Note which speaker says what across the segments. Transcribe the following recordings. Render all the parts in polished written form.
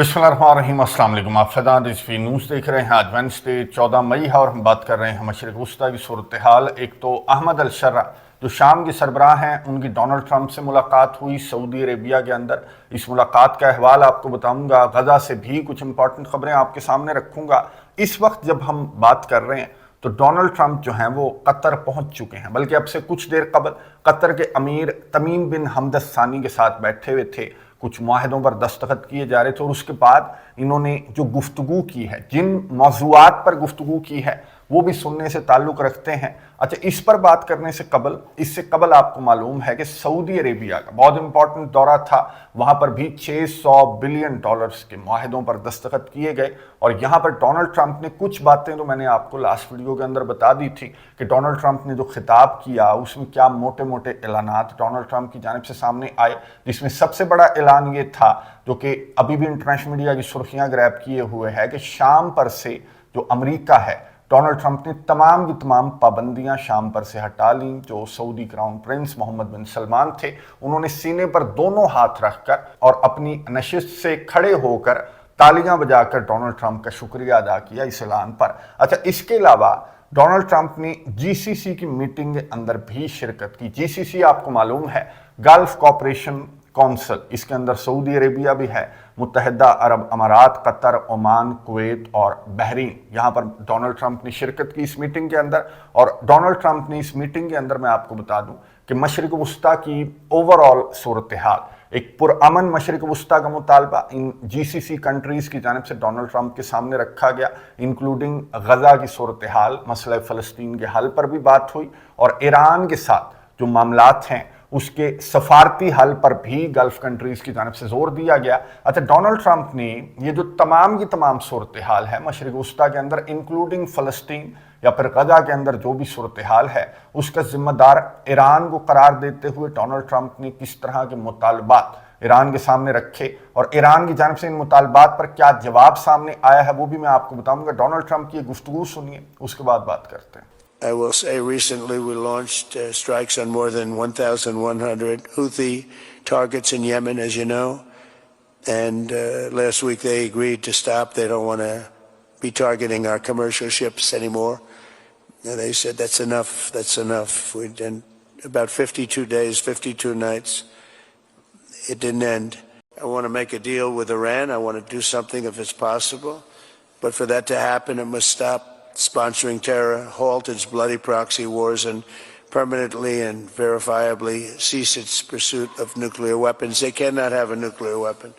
Speaker 1: बिस्मिल्लाहिर्रहमानिर्रहीम, अस्सलाम वालेकुम। आप फैज़ान रिज़वी न्यूज़ देख रहे हैं। आज वेडनेसडे 14 मई है और हम बात कर रहे हैं मशरिक़ वस्ता की सूरत हाल। एक तो अहमद अल-शर्रा जो शाम के सरबराह हैं, उनकी डोनाल्ड ट्रंप से मुलाकात हुई सऊदी अरेबिया के अंदर। इस मुलाकात का अहवाल आपको बताऊंगा, गज़ा से भी कुछ इंपॉर्टेंट खबरें आपके सामने रखूंगा। इस वक्त जब हम बात कर रहे हैं तो डोनाल्ड ट्रंप जो हैं वो कतर पहुंच चुके हैं, बल्कि अब से कुछ देर कबल कतर के अमीर तमीम बिन हमद सानी के साथ बैठे हुए थे। कुछ मुआहदों पर दस्तखत किए जा रहे थे और उसके बाद इन्होंने जो गुफ्तगू की है, जिन मौज़ूआत पर गुफ्तगू की है, वो भी सुनने से ताल्लुक़ रखते हैं। अच्छा, इस पर बात करने से कबल, इससे कबल आपको मालूम है कि सऊदी अरेबिया का बहुत इंपॉर्टेंट दौरा था। वहाँ पर भी 600 बिलियन डॉलर्स के मुआहदों पर दस्तखत किए गए और यहाँ पर डोनाल्ड ट्रंप ने कुछ बातें तो मैंने आपको लास्ट वीडियो के अंदर बता दी थी कि डोनाल्ड ट्रंप ने जो खिताब किया उसमें क्या मोटे मोटे ऐलानात डोनाल्ड ट्रंप की जानिब से सामने आए, जिसमें सबसे बड़ा ऐलान ये था, जो कि अभी भी इंटरनेशनल मीडिया की सुर्खियां ग्रैब किए हुए है, कि शाम पर से जो अमेरिका है, डोनाल्ड ट्रंप ने तमाम की तमाम पाबंदियां शाम पर से हटा ली। जो सऊदी क्राउन प्रिंस मोहम्मद बिन सलमान थे, उन्होंने सीने पर दोनों हाथ रखकर और अपनी नशिस्त से खड़े होकर तालियां बजाकर डोनाल्ड ट्रंप का शुक्रिया अदा किया इस ऐलान पर। अच्छा, इसके अलावा डोनाल्ड ट्रंप ने जीसीसी की मीटिंग के अंदर भी शिरकत की। जीसीसी आपको मालूम है, गल्फ कॉपरेशन कौंसिल, इसके अंदर सऊदी अरेबिया भी है, मुत्तहिदा अरब अमारात, कतर, ओमान, कुवैत और बहरीन। यहाँ पर डोनाल्ड ट्रंप ने शिरकत की इस मीटिंग के अंदर। और डोनाल्ड ट्रंप ने इस मीटिंग के अंदर, मैं आपको बता दूं कि मशरिक़ वस्ता की ओवरऑल सूरत हाल, एक पुरअमन मशरिक़ वस्ता का मुतालबा इन जीसीसी कंट्रीज़ की जानिब से डोनाल्ड ट्रंप के सामने रखा गया, इंक्लूडिंग गज़ा की सूरत हाल, मसला फ़लस्तीन के हल पर भी बात हुई और ईरान के साथ जो मामलात हैं उसके सफारती हल पर भी गल्फ कंट्रीज की जानिब से जोर दिया गया। अच्छा, डोनाल्ड ट्रंप ने ये जो तमाम की तमाम सूरत हाल है मशरिक़ वस्ता के अंदर, इंक्लूडिंग फ़लस्तीन या फिर गज़ा के अंदर जो भी सूरत हाल है, उसका जिम्मेदार ईरान को करार देते हुए डोनाल्ड ट्रंप ने किस तरह के मुतालबात ईरान के सामने रखे और ईरान की जानिब से इन मुतालबात पर क्या जवाब सामने आया है, वो भी मैं आपको बताऊंगा। डोनाल्ड ट्रंप की गुफ्तगू सुनिए, उसके बाद बात करते हैं।
Speaker 2: I will say recently we launched strikes on more than 1,100 Houthi targets in Yemen, as you know. And last week they agreed to stop. They don't want to be targeting our commercial ships anymore. And they said, that's enough, that's enough. We'd done about 52 days, 52 nights. It didn't end. I want to make a deal with Iran. I want to do something if it's possible. But for that to happen, it must stop sponsoring terror, halt its bloody proxy wars, and permanently and verifiably cease its pursuit of nuclear weapons. They cannot have a nuclear weapon.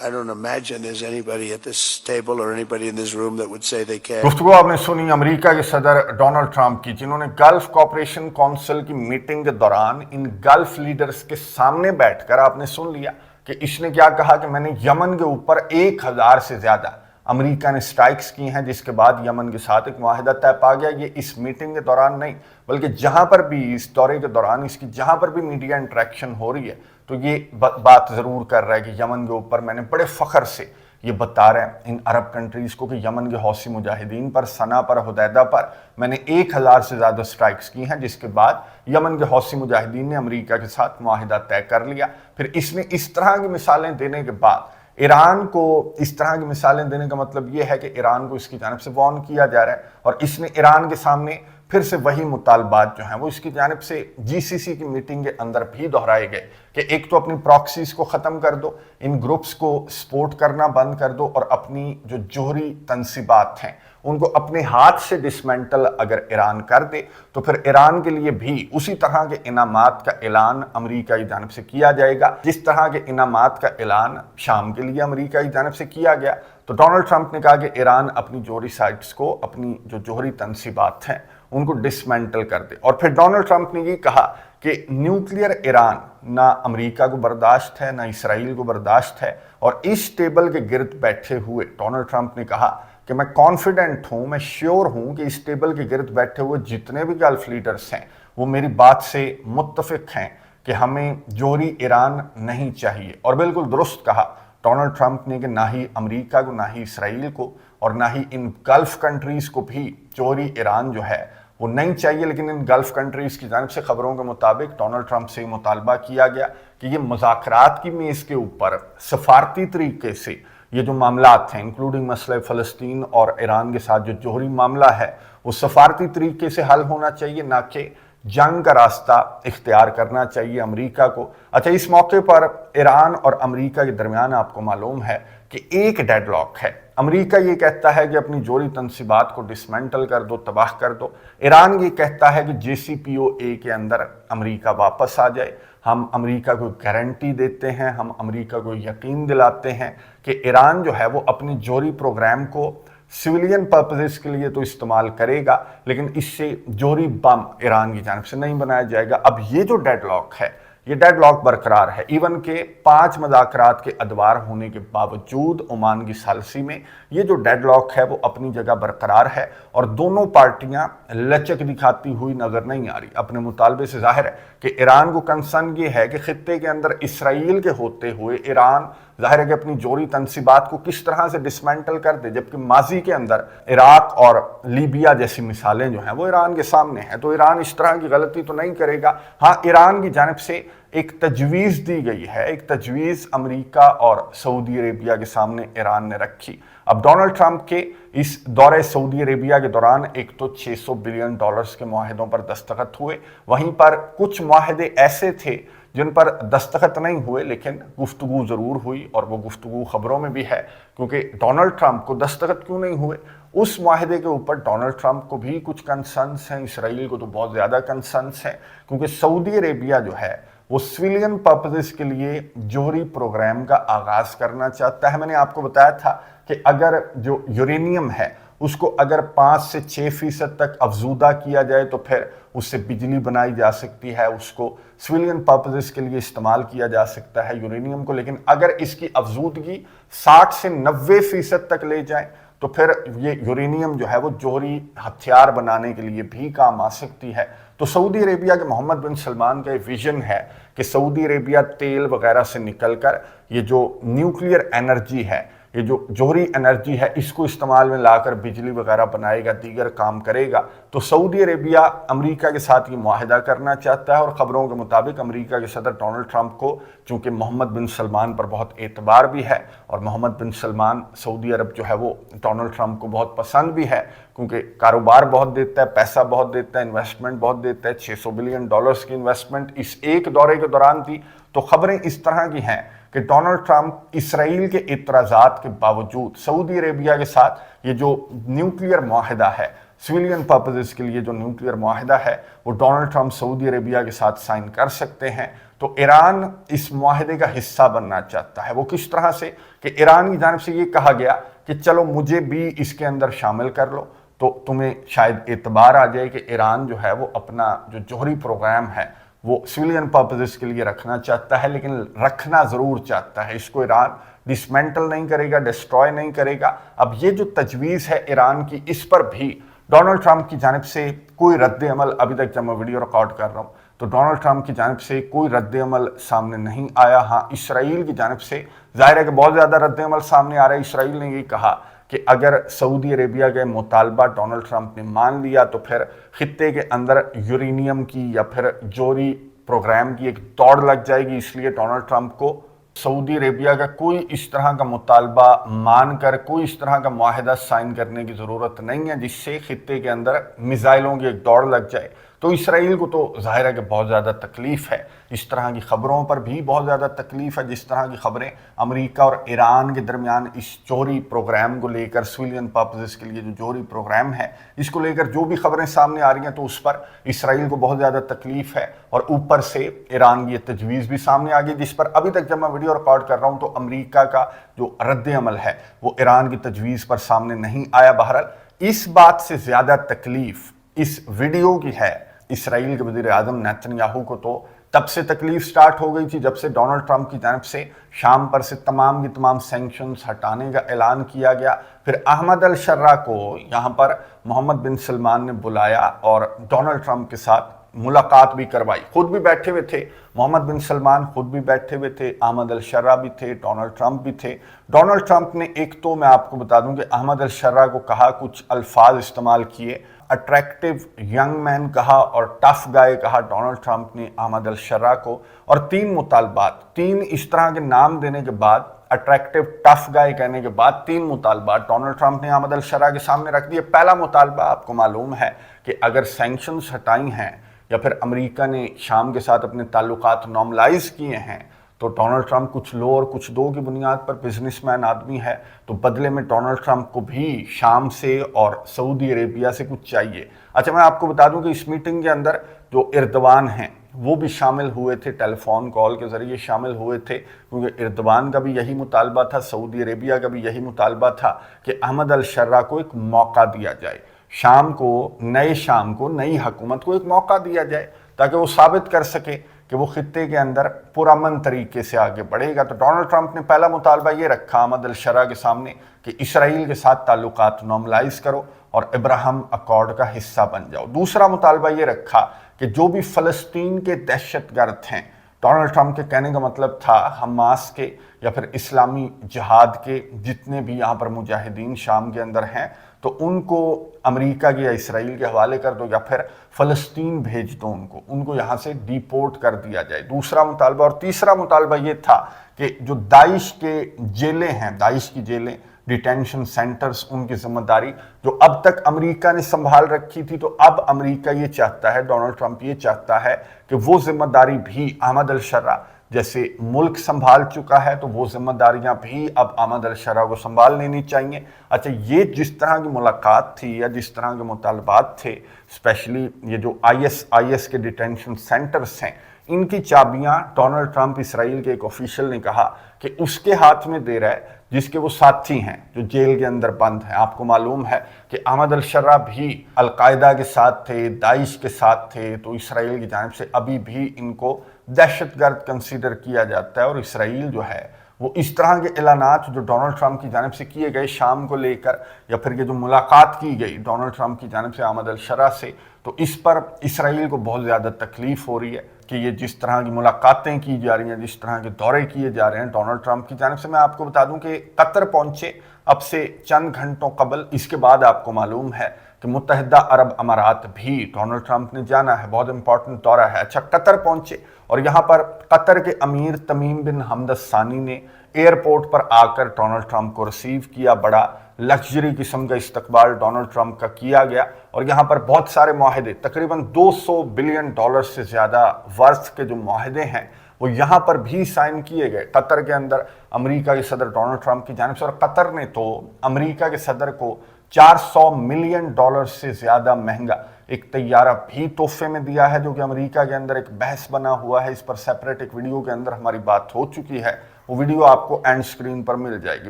Speaker 2: I don't imagine there's anybody at this table or anybody in this room that would say they can.
Speaker 1: गुफ्तगू आपने सुनी America के सदर Donald Trump की, जिन्होंने gulf Cooperation Council की meeting के दौरान इन गल्फ लीडर्स के सामने बैठकर आपने सुन लिया कि इसने क्या कहा कि मैंने यमन के ऊपर 1000 से ज्यादा अमेरिका ने स्ट्राइक्स की हैं, जिसके बाद यमन के साथ एक मुआहिदा तय पा गया। ये इस मीटिंग के दौरान नहीं, बल्कि जहां पर भी इस दौरे के दौरान इसकी जहां पर भी मीडिया इंटरेक्शन हो रही है, तो ये बात ज़रूर कर रहा है कि यमन के ऊपर मैंने बड़े फ़ख्र से ये बता रहे हैं इन अरब कंट्रीज़ को कि यमन के हौसी मुजाहिदीन पर, सना पर, हुदैदा पर मैंने 1000 से ज़्यादा स्ट्राइक्स की हैं, जिसके बाद यमन के हौसी मुजाहिदीन ने अमेरिका के साथ मुआहिदा तय कर लिया। फिर इसने इस तरह की मिसालें देने के बाद ईरान को, इस तरह की मिसालें देने का मतलब ये है कि ईरान को इसकी जानिब से वार्न किया जा रहा है और इसने ईरान के सामने फिर से वही मुतालबात जो हैं वो इसकी जानिब से जीसीसी की मीटिंग के अंदर भी दोहराए गए कि एक तो अपनी प्रॉक्सीज को ख़त्म कर दो, इन ग्रुप्स को सपोर्ट करना बंद कर दो और अपनी जो जोहरी तनसीबात हैं उनको अपने हाथ से डिसमेंटल अगर ईरान कर दे तो फिर ईरान के लिए भी उसी तरह के इनामात का ऐलान अमेरिका की जानिब से किया जाएगा, जिस तरह के इनामात का ऐलान शाम के लिए अमेरिका की जानिब से किया गया। तो डोनाल्ड ट्रंप ने कहा कि ईरान अपनी जोहरी साइट्स को, अपनी जो जोहरी तनसीबात हैं उनको डिसमेंटल कर दे। और फिर डोनाल्ड ट्रंप ने ये कहा कि न्यूक्लियर ईरान ना अमेरिका को बर्दाश्त है, ना इसराइल को बर्दाश्त है। और इस टेबल के गिर्द बैठे हुए डोनाल्ड ट्रंप ने कहा कि मैं कॉन्फिडेंट हूं, मैं श्योर हूं कि इस टेबल के गिर्द बैठे हुए जितने भी गल्फ लीडर्स हैं वो मेरी बात से मुत्तफिक हैं कि हमें जोहरी ईरान नहीं चाहिए। और बिल्कुल दुरुस्त कहा डोनाल्ड ट्रंप ने कि ना ही अमेरिका को, ना ही इसराइल को और ना ही इन गल्फ कंट्रीज़ को भी जोहरी ईरान जो है वो नहीं चाहिए। लेकिन इन गल्फ कंट्रीज़ की जानिब से खबरों के मुताबिक डोनाल्ड ट्रंप से मुतालबा किया गया कि ये मुज़ाकरात की मेज़ के ऊपर सफारती तरीके से ये जो मामलात हैं इंक्लूडिंग मसला फ़लस्तीन और ईरान के साथ जो जोहरी मामला है वो सफारती तरीके से हल होना चाहिए, ना कि जंग का रास्ता इख्तियार करना चाहिए अमेरिका को। अच्छा, इस मौके पर ईरान और अमेरिका के दरमियान आपको मालूम है कि एक डेडलॉक है। अमेरिका ये कहता है कि अपनी जोहरी तनसीबात को डिसमेंटल कर दो, तबाह कर दो। ईरान ये कहता है कि JCPOA के अंदर अमेरिका वापस आ जाए। हम अमेरिका को गारंटी देते हैं, हम अमेरिका को यकीन दिलाते हैं कि ईरान जो है वो अपनी जोहरी प्रोग्राम को सिविलियन पर्पसेस के लिए तो इस्तेमाल करेगा, लेकिन इससे जोहरी बम ईरान की जानिब से नहीं बनाया जाएगा। अब ये जो डेडलॉक है, ये डेडलॉक बरकरार है। इवन के 5 मुज़ाकरात के अदवार होने के बावजूद ओमान की सालसी में ये जो डेडलॉक है वो अपनी जगह बरकरार है और दोनों पार्टियां लचक दिखाती हुई नजर नहीं आ रही। अपने मुतालबे से जाहिर है कि ईरान को कंसर्न ये है कि खित्ते के अंदर इसराइल के होते हुए ईरान जाहिर है कि अपनी जोहरी तनसीबात को किस तरह से डिसमेंटल कर दे, जबकि माजी के अंदर इराक और लीबिया जैसी मिसालें जो हैं वो ईरान के सामने हैं। तो ईरान इस तरह की गलती तो नहीं करेगा। हाँ, ईरान की जानिब से एक तजवीज़ दी गई है, एक तजवीज़ अमेरिका और सऊदी अरेबिया के सामने ईरान ने रखी। अब डोनाल्ड ट्रंप के इस दौरे सऊदी अरेबिया के दौरान एक तो $600 बिलियन के मुआहदों पर दस्तखत हुए, वहीं पर कुछ मुआहदे ऐसे थे जिन पर दस्तखत नहीं हुए लेकिन गुफ्तगू ज़रूर हुई, और वो गुफ्तगू खबरों में भी है। क्योंकि डोनाल्ड ट्रंप को दस्तखत क्यों नहीं हुए, उस मुआहदे के ऊपर डोनाल्ड ट्रंप को भी कुछ कंसर्न्स हैं, इसराइल को तो बहुत ज़्यादा कंसर्न्स हैं। क्योंकि सऊदी अरेबिया जो है वो सिविलियन पर्पसेस के लिए जोहरी प्रोग्राम का आगाज़ करना चाहता है। मैंने आपको बताया था कि अगर जो यूरेनियम है उसको अगर 5 से 6% तक अफजूदा किया जाए तो फिर उससे बिजली बनाई जा सकती है, उसको सिविलियन पर्पसेस के लिए इस्तेमाल किया जा सकता है यूरेनियम को। लेकिन अगर इसकी अफजूदगी 60 से 90% तक ले जाए तो फिर ये यूरेनियम जो है वो जोहरी हथियार बनाने के लिए भी काम आ सकती है। तो सऊदी अरेबिया के मोहम्मद बिन सलमान का विजन है कि सऊदी अरेबिया तेल वगैरह से निकलकर ये जो न्यूक्लियर एनर्जी है, ये जो जोहरी एनर्जी है, इसको इस्तेमाल में लाकर बिजली वगैरह बनाएगा, दीगर काम करेगा। तो सऊदी अरेबिया अमेरिका के साथ ये मुआहदा करना चाहता है और ख़बरों के मुताबिक अमेरिका के सदर डोनाल्ड ट्रंप को चूँकि मोहम्मद बिन सलमान पर बहुत एतबार भी है और मोहम्मद बिन सलमान सऊदी अरब जो है वो डोनाल्ड ट्रंप को बहुत पसंद भी है, क्योंकि कारोबार बहुत देता है, पैसा बहुत देता है, इन्वेस्टमेंट बहुत देता है। $600 बिलियन की इन्वेस्टमेंट इस एक दौरे के दौरान थी। तो खबरें इस तरह की हैं कि डोनाल्ड ट्रंप इसराइल के इतराज़ात के बावजूद सऊदी अरेबिया के साथ ये जो न्यूक्लियर मुआहदा है, सिविलियन पर्पसेस के लिए जो न्यूक्लियर मुआहदा है, वो डोनाल्ड ट्रंप सऊदी अरेबिया के साथ साइन कर सकते हैं। तो ईरान इस मुआहदे का हिस्सा बनना चाहता है। वो किस तरह से कि ईरान की जानिब से ये कहा गया कि चलो मुझे भी इसके अंदर शामिल कर लो, तो तुम्हें शायद एतबार आ जाए कि ईरान जो है वो अपना जो जोहरी प्रोग्राम है वो सिविलियन पर्पसेस के लिए रखना चाहता है, लेकिन रखना ज़रूर चाहता है। इसको ईरान डिसमेंटल नहीं करेगा, डिस्ट्रॉय नहीं करेगा। अब ये जो तजवीज़ है ईरान की, इस पर भी डोनाल्ड ट्रंप की जानिब से कोई रद्द अमल, अभी तक जब मैं वीडियो रिकॉर्ड कर रहा हूँ तो डोनाल्ड ट्रंप की जानिब से कोई रद्द अमल सामने नहीं आया। हाँ, इसराइल की जानिब से जाहिर है कि बहुत ज़्यादा रद्द अमल सामने आ रहा है। इसराइल ने ये कहा कि अगर सऊदी अरेबिया के मुतालबा डोनाल्ड ट्रंप ने मान लिया तो फिर खित्ते के अंदर यूरेनियम की या फिर जोहरी प्रोग्राम की एक दौड़ लग जाएगी। इसलिए डोनाल्ड ट्रंप को सऊदी अरेबिया का कोई इस तरह का मुतालबा मानकर कोई इस तरह का मुआहदा साइन करने की ज़रूरत नहीं है जिससे खित्ते के अंदर मिसाइलों की एक दौड़ लग जाए। तो इसराइल को तो जाहिर है कि बहुत ज़्यादा तकलीफ़ है, इस तरह की ख़बरों पर भी बहुत ज़्यादा तकलीफ़ है। जिस तरह की ख़बरें अमेरिका और ईरान के दरमियान इस जोहरी प्रोग्राम को लेकर, सिविलियन पर्पसेस के लिए जो जोहरी प्रोग्राम है इसको लेकर जो भी ख़बरें सामने आ रही हैं, तो उस पर इसराइल को बहुत ज़्यादा तकलीफ़ है। और ऊपर से ईरान की ये तजवीज़ भी सामने आ गई, जिस पर अभी तक जब मैं वीडियो रिकॉर्ड कर रहा हूँ तो अमेरिका का जो रद्द अमल है वो ईरान की तजवीज़ पर सामने नहीं आया। बहरहाल इस बात से ज़्यादा तकलीफ़ इस वीडियो की है इसराइल के वज़ीर आज़म नेतन्याहू को। तो तब से तकलीफ स्टार्ट हो गई थी जब से डोनाल्ड ट्रंप की जानिब से शाम पर से तमाम की तमाम सैंक्शंस हटाने का ऐलान किया गया। फिर अहमद अल शर्रा को यहाँ पर मोहम्मद बिन सलमान ने बुलाया और डोनाल्ड ट्रंप के साथ मुलाकात भी करवाई। खुद भी बैठे हुए थे मोहम्मद बिन सलमान, खुद भी बैठे हुए थे, अहमद अल शर्रा भी थे, डोनाल्ड ट्रंप भी थे। डोनाल्ड ट्रंप ने एक तो मैं आपको बता दूं कि अहमद अल शर्रा को कहा, कुछ अल्फाज इस्तेमाल किए, अट्रैक्टिव यंग मैन कहा और टफ गाय कहा डोनाल्ड ट्रंप ने अहमद अल शर्रा को। और 3 मुतालबात, 3 इस तरह के नाम देने के बाद अट्रैक्टिव टफ गाय कहने के बाद 3 मुतालबात डोनाल्ड ट्रंप ने अहमद अल-शर्रा के सामने रख दिए। पहला मुतालबा आपको मालूम है कि अगर सैंक्शंस हटाई हैं या फिर अमेरिका ने शाम के साथ अपने ताल्लुकात नॉर्मलाइज किए हैं तो डोनाल्ड ट्रंप कुछ लो और कुछ दो की बुनियाद पर बिजनेसमैन आदमी है, तो बदले में डोनाल्ड ट्रंप को भी शाम से और सऊदी अरेबिया से कुछ चाहिए। अच्छा, मैं आपको बता दूं कि इस मीटिंग के अंदर जो एर्दवान हैं वो भी शामिल हुए थे, टेलीफोन कॉल के ज़रिए शामिल हुए थे, क्योंकि एर्दवान का भी यही मुतालबा था, सऊदी अरेबिया का भी यही मुतालबा था कि अहमद अल-शर्रा को एक मौका दिया जाए, शाम को नई हुकूमत को एक मौका दिया जाए ताकि वो साबित कर सके कि वो खित्ते के अंदर पुरअमन तरीके से आगे बढ़ेगा। तो डोनाल्ड ट्रंप ने पहला मुतालबा ये रखा अहमद अल-शर्रा के सामने कि इसराइल के साथ ताल्लुकात नॉर्मलाइज करो और अब्राहम अकॉर्ड का हिस्सा बन जाओ। दूसरा मुतालबा ये रखा कि जो भी फ़लस्तीन के दहशतगर्द हैं, डोनाल्ड ट्रंप के कहने का मतलब था हमास के या फिर इस्लामी जिहाद के जितने भी यहाँ पर मुजाहिदीन शाम के अंदर हैं, तो उनको अमेरिका के या इसराइल के हवाले कर दो या फिर फ़लस्तीन भेज दो, उनको यहाँ से डिपोर्ट कर दिया जाए। दूसरा मुतालबा। और तीसरा मुतालबा ये था कि जो दाइश के जेलें हैं, दाइश की जेलें, डिटेंशन सेंटर्स, उनकी जिम्मेदारी जो अब तक अमेरिका ने संभाल रखी थी, तो अब अमेरिका ये चाहता है, डोनाल्ड ट्रंप ये चाहता है कि वो जिम्मेदारी भी अहमद अल-शर्रा जैसे मुल्क संभाल चुका है तो वो जिम्मेदारियां भी अब अहमद अल-शर्रा को संभाल लेनी चाहिए। अच्छा, ये जिस तरह की मुलाकात थी या जिस तरह के मुतालबात थे, स्पेशली ये जो आईएस के डिटेंशन सेंटर्स हैं, इनकी चाबियां डोनाल्ड ट्रंप इसराइल के एक ऑफिशियल ने कहा कि उसके हाथ में दे रहा है जिसके वो साथी हैं जो जेल के अंदर बंद हैं। आपको मालूम है कि अहमद अल-शर्रा भी अल-कायदा के साथ थे, दाइश के साथ थे, तो इसराइल की जानिब से अभी भी इनको दहशतगर्द कंसीडर किया जाता है। और इसराइल जो है वो इस तरह के ऐलानात जो डोनाल्ड ट्रंप की जानिब से किए गए शाम को लेकर, या फिर ये जो मुलाकात की गई डोनाल्ड ट्रंप की जानिब से अहमद अल-शर्रा से, तो इस पर इसराइल को बहुत ज़्यादा तकलीफ हो रही है कि ये जिस तरह की मुलाकातें की जा रही हैं, जिस तरह के दौरे किए जा रहे हैं डोनाल्ड ट्रंप की जानिब से। मैं आपको बता दूं कि कतर पहुंचे अब से चंद घंटों कबल। इसके बाद आपको मालूम है कि मुत्तहिदा अरब अमारात भी डोनाल्ड ट्रंप ने जाना है, बहुत इंपॉर्टेंट दौरा है। अच्छा, कतर पहुंचे और यहाँ पर कतर के अमीर तमीम बिन हमद सानी ने एयरपोर्ट पर आकर डोनाल्ड ट्रंप को रिसीव किया। बड़ा लग्जरी किस्म का इस्तकबाल डोनाल्ड ट्रंप का किया गया और यहाँ पर बहुत सारे मुआहदे, तकरीबन $200 बिलियन से ज़्यादा वर्थ के जो मुआहदे हैं वो यहाँ पर भी साइन किए गए कतर के अंदर अमेरिका के सदर डोनाल्ड ट्रंप की जानिब से। और कतर ने तो अमेरिका के सदर को $400 मिलियन से ज़्यादा महंगा एक तैयारा भी तोहफे में दिया है, जो कि अमेरिका के अंदर एक बहस बना हुआ है। इस पर सेपरेट एक वीडियो के अंदर हमारी बात हो चुकी है, वो वीडियो आपको एंड स्क्रीन पर मिल जाएगी।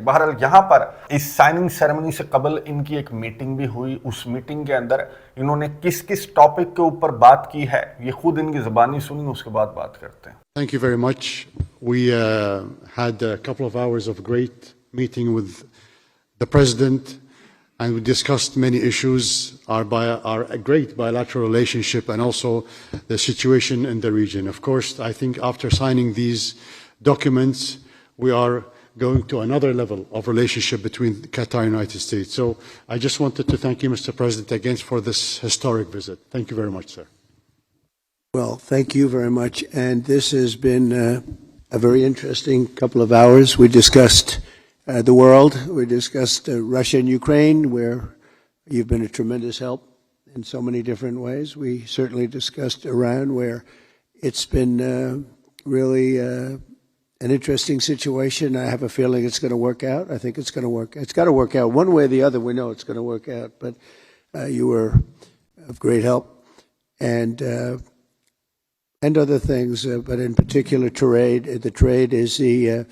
Speaker 1: बहरहाल यहाँ पर इस साइनिंग सेरेमनी से कबल इनकी एक मीटिंग भी हुई। उस मीटिंग के अंदर इन्होंने किस किस टॉपिक के ऊपर बात की है ये खुद इनकी ज़बानी सुनी, उसके बाद बात करते हैं।
Speaker 3: Thank you very much. We had a couple of hours of great meeting with the President, and we discussed many issues, our great bilateral relationship and also the situation in the region. Of course, I think after signing these documents, we are going to another level of relationship between Qatar and the United States. So I just wanted to thank you, Mr. President, again for this historic visit. Thank you very much, sir.
Speaker 2: Well, thank you very much. And this has been a very interesting couple of hours. We discussed the world. We discussed Russia and Ukraine, where you've been a tremendous help in so many different ways. We certainly discussed Iran, where it's been really an interesting situation. I have a feeling it's going to work out. I think it's going to work. It's got to work out one way or the other. We know it's going to work out. But you were of great help, and other things. But in particular, trade. The trade is the.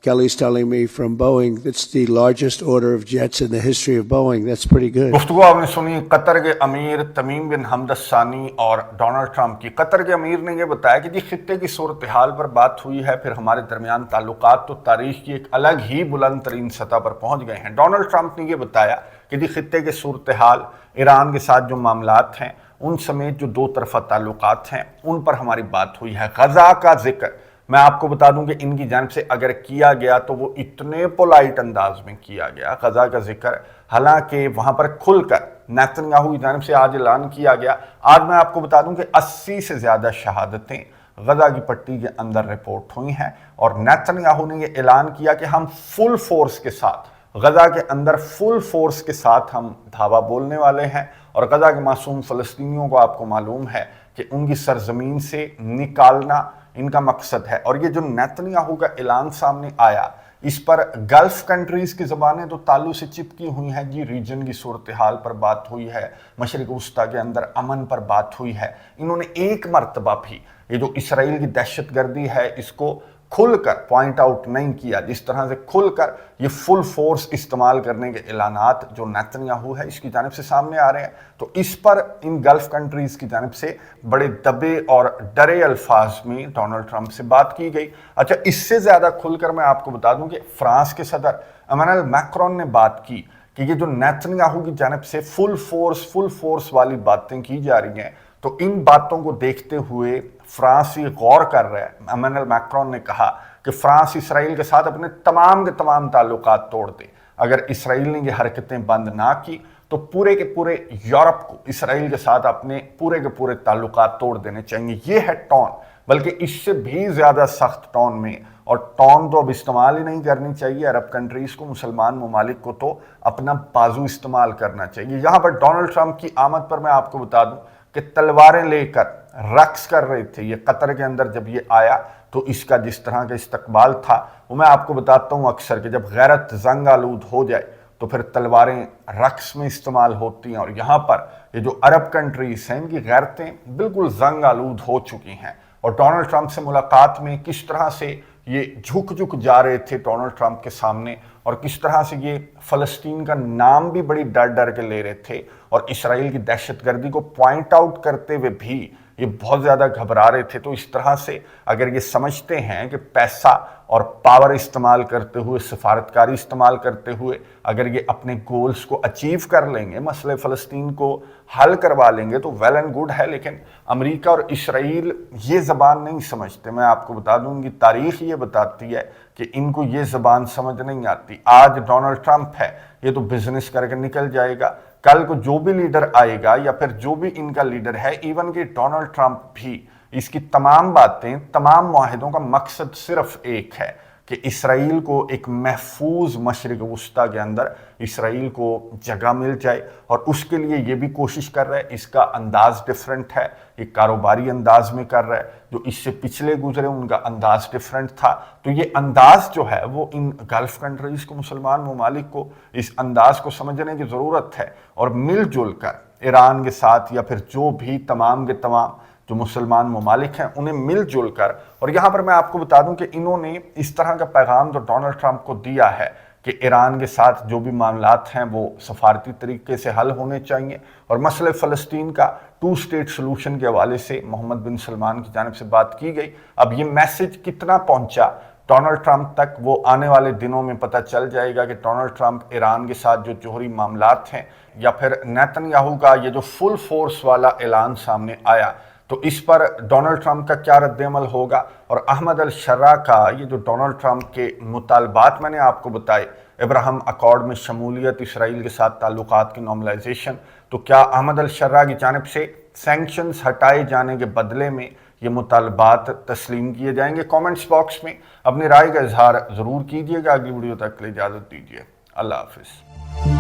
Speaker 2: Kelly's telling me from Boeing, that's the largest order of jets in the history of Boeing. That's pretty good.
Speaker 1: गुफ्तगू आपने सुनी Qatar के अमीर तमीम बिन हमद सानी और Donald Trump की। Qatar के अमीर ने यह बताया कि जी खित्ते की सूरत हाल पर बात हुई है, फिर हमारे दरमियान ताल्लुकात तो तारीख की एक अलग ही बुलंद तरीन सतह पर पहुंच गए हैं। डोनाल्ड ट्रंप ने यह बताया कि जी खित्ते की सूरत हाल, ईरान के साथ जो मामलात हैं उन समेत जो दो तरफा ताल्लुकात हैं उन पर हमारी बात हुई है। गजा का जिक्र मैं आपको बता दूं कि इनकी जानिब से अगर किया गया तो वो इतने पोलाइट अंदाज में किया गया गजा का जिक्र, हालांकि वहां पर खुलकर नेतन्याहू की जानिब से आज ऐलान किया गया। आज मैं आपको बता दूं कि 80 से ज़्यादा शहादतें غزہ کی پٹی کے اندر رپورٹ ہوئی ہیں، اور نیتنیاہو نے یہ اعلان کیا کہ ہم فل فورس کے ساتھ غزہ کے اندر فل فورس کے ساتھ ہم دھاوا بولنے والے ہیں، اور غزہ کے معصوم فلسطینیوں کو آپ کو معلوم ہے کہ ان کی سرزمین سے نکالنا ان کا مقصد ہے۔ اور یہ جو نیتنیاہو کا اعلان سامنے آیا، اس پر گلف کنٹریز کی زبانیں تو تالو سے چپکی ہوئی ہیں جی، ریجن کی صورتحال پر بات ہوئی ہے، مشرق وسطیٰ کے اندر امن پر بات ہوئی ہے۔ انہوں نے ایک مرتبہ بھی یہ جو اسرائیل کی دہشت گردی ہے اس کو کھل کر پوائنٹ آؤٹ نہیں کیا، جس طرح سے کھل کر یہ فل فورس استعمال کرنے کے اعلانات جو نیتنیاہو ہے اس کی جانب سے سامنے آ رہے ہیں، تو اس پر ان گلف کنٹریز کی جانب سے بڑے دبے اور ڈرے الفاظ میں ڈونلڈ ٹرمپ سے بات کی گئی۔ اچھا، اس سے زیادہ کھل کر میں آپ کو بتا دوں کہ فرانس کے صدر ایمانوئل میکرون نے بات کی کہ یہ جو نیتنیاہو کی جانب سے فل فورس والی باتیں کی جا رہی ہیں، تو ان باتوں کو دیکھتے ہوئے فرانس یہ غور کر رہا ہے۔ ایمانوئل میکرون نے کہا کہ فرانس اسرائیل کے ساتھ اپنے تمام کے تمام تعلقات توڑ دے۔ اگر اسرائیل نے یہ حرکتیں بند نہ کی تو پورے کے پورے یورپ کو اسرائیل کے ساتھ اپنے پورے کے پورے تعلقات توڑ دینے چاہیے۔ یہ ہے ٹون، بلکہ اس سے بھی زیادہ سخت ٹون میں، اور ٹون تو اب استعمال ہی نہیں کرنی چاہیے عرب کنٹریز کو، مسلمان ممالک کو تو اپنا بازو استعمال کرنا چاہیے۔ یہاں پر ڈونلڈ ٹرمپ کی آمد پر میں آپ کو بتا دوں کہ تلواریں لے کر رقص کر رہے تھے۔ یہ قطر کے اندر جب یہ آیا تو اس کا جس طرح کا استقبال تھا وہ میں آپ کو بتاتا ہوں اکثر کہ جب غیرت زنگ آلود ہو جائے تو پھر تلواریں رقص میں استعمال ہوتی ہیں، اور یہاں پر یہ جو عرب کنٹریز ہیں ان کی غیرتیں بالکل زنگ آلود ہو چکی ہیں۔ اور ڈونلڈ ٹرمپ سے ملاقات میں کس طرح سے یہ جھک جا رہے تھے ڈونلڈ ٹرمپ کے سامنے، اور کس طرح سے یہ فلسطین کا نام بھی بڑی ڈر کے لے رہے تھے، اور اسرائیل کی دہشت گردی کو پوائنٹ آؤٹ کرتے ہوئے بھی یہ بہت زیادہ گھبرا رہے تھے۔ تو اس طرح سے اگر یہ سمجھتے ہیں کہ پیسہ اور پاور استعمال کرتے ہوئے، سفارتکاری استعمال کرتے ہوئے اگر یہ اپنے گولز کو اچیو کر لیں گے، مسئلہ فلسطین کو حل کروا لیں گے، تو ویل اینڈ گڈ ہے، لیکن امریکہ اور اسرائیل یہ زبان نہیں سمجھتے۔ میں آپ کو بتا دوں ان کی تاریخ یہ بتاتی ہے کہ ان کو یہ زبان سمجھ نہیں آتی۔ آج ڈونلڈ ٹرمپ ہے، یہ تو بزنس کر کے نکل جائے گا، کل کو جو بھی لیڈر آئے گا یا پھر جو بھی ان کا لیڈر ہے، ایون کہ ڈونلڈ ٹرمپ بھی، اس کی تمام باتیں، تمام معاہدوں کا مقصد صرف ایک ہے کہ اسرائیل کو ایک محفوظ مشرق وسطیٰ کے اندر اسرائیل کو جگہ مل جائے، اور اس کے لیے یہ بھی کوشش کر رہا ہے۔ اس کا انداز ڈیفرنٹ ہے، ایک کاروباری انداز میں کر رہا ہے، جو اس سے پچھلے گزرے ان کا انداز ڈیفرنٹ تھا۔ تو یہ انداز جو ہے وہ ان گلف کنٹریز کو، مسلمان ممالک کو اس انداز کو سمجھنے کی ضرورت ہے، اور مل جل کر ایران کے ساتھ یا پھر جو بھی تمام کے تمام جو مسلمان ممالک ہیں انہیں مل جل کر، اور یہاں پر میں آپ کو بتا دوں کہ انہوں نے اس طرح کا پیغام جو ڈونلڈ ٹرمپ کو دیا ہے کہ ایران کے ساتھ جو بھی معاملات ہیں وہ سفارتی طریقے سے حل ہونے چاہیے، اور مسئلہ فلسطین کا 2 اسٹیٹ سلوشن کے حوالے سے محمد بن سلمان کی جانب سے بات کی گئی۔ اب یہ میسج کتنا پہنچا ڈونلڈ ٹرمپ تک وہ آنے والے دنوں میں پتہ چل جائے گا کہ ڈونلڈ ٹرمپ ایران کے ساتھ جو جوہری معاملات ہیں، یا پھر نیتنیاہو کا یہ جو فل فورس والا اعلان سامنے آیا، تو اس پر ڈونلڈ ٹرمپ کا کیا رد عمل ہوگا۔ اور احمد الشرع کا یہ جو ڈونلڈ ٹرمپ کے مطالبات میں نے آپ کو بتائے، ابراہم اکارڈ میں شمولیت، اسرائیل کے ساتھ تعلقات کی نارملائزیشن، تو کیا احمد الشرع کی جانب سے سینکشنز ہٹائے جانے کے بدلے میں یہ مطالبات تسلیم کیے جائیں گے؟ کامنٹس باکس میں اپنی رائے کا اظہار ضرور کیجیے گا۔ اگلی ویڈیو تک کے لیے اجازت دیجیے، اللہ حافظ۔